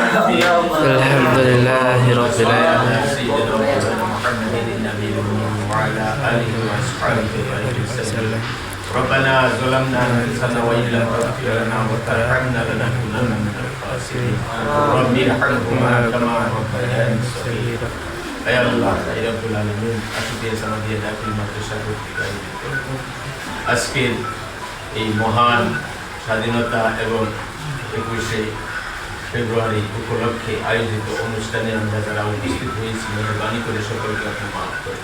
الحمد لله رب العالمين. سيدنا ومولانا محمد النبي وعلى آله وأصحابه وسلم. ربنا ظلمنا أنفسنا وإن لم تغفر لنا وترحمنا لنكونن من الخاسرين. رب ارحمهما كما ربياني صغيرا. يا الله يا رب العالمين আজকে সামাজিক দাখিল মাদ্রাসা কর্তৃক আজকের এই মহান স্বাধীনতা এবং 21শে ফেব্রুয়ারি উপলক্ষে আয়োজিত অনুষ্ঠানে আমরা যারা উপস্থিত হয়েছি মেহরবানি করে সকলকে আপনি মাফ করেন।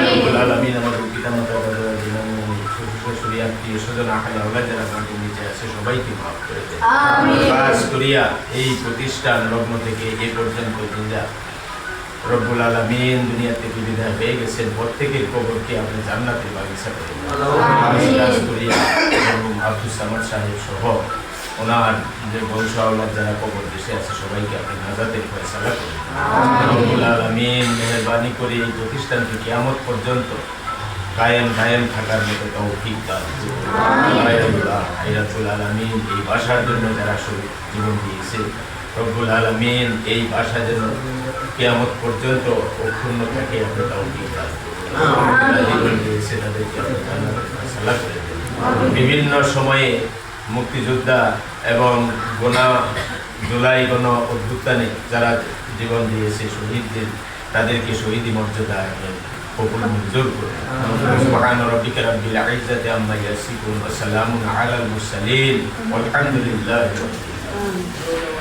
রব্বুল আলামিন আমাদের পিতামাতা দাদা শ্বশুর আত্মীয় স্বজন আহলে আওলাদ যারা মাটির নিচে আছে সবাইকে মাফ করে দেন। খাস করিয়া এই প্রতিষ্ঠান লগ্ন থেকে এ পর্যন্ত জিন্দা রব্বুল আলামিন দুনিয়া থেকে বিদায় হয়ে গেছেন, প্রত্যেকের কবরকে আপনি জান্নাতের বাগিচা করে দিন। খাস করিয়া আব্দুল সামাদ সাহেব সহ ওনার যে বংশ আওলাদ যারা কবর দেশে আছে সবাইকে আপনি নাজাতের ফয়সালা করুন। রব্বুল আলামিন মেহেরবানি করে এই প্রতিষ্ঠানটি কিয়ামত পর্যন্ত কায়েম থাকার মতো তৌফিক দান করুন। রব্বুল আলামিন এই ভাষার জন্য যারা জীবন দিয়েছে রব্বুল আলামিন এই ভাষা যেন কিয়ামত পর্যন্ত অক্ষুণ্ণ থাকে আপনি তৌফিক দান করুন। জীবন দিয়েছে তাদেরকে আপনি জান্নাতের ফয়সালা করে দেন। বিভিন্ন সময়ে মুক্তিযোদ্ধা এবং জুলাই গণ অভ্যুত্থানে যারা জীবন দিয়েছে শহীদদের তাদেরকে শহীদি মর্যাদা কবুল মঞ্জুর করুন। সুবহান রাব্বিকা রাব্বিল ইজ্জাতি আম্মা ইয়াসিফুন ওয়া সালামুন আলাল মুরসালিন ওয়ালহামদুলিল্লাহি রাব্বিল আলামিন।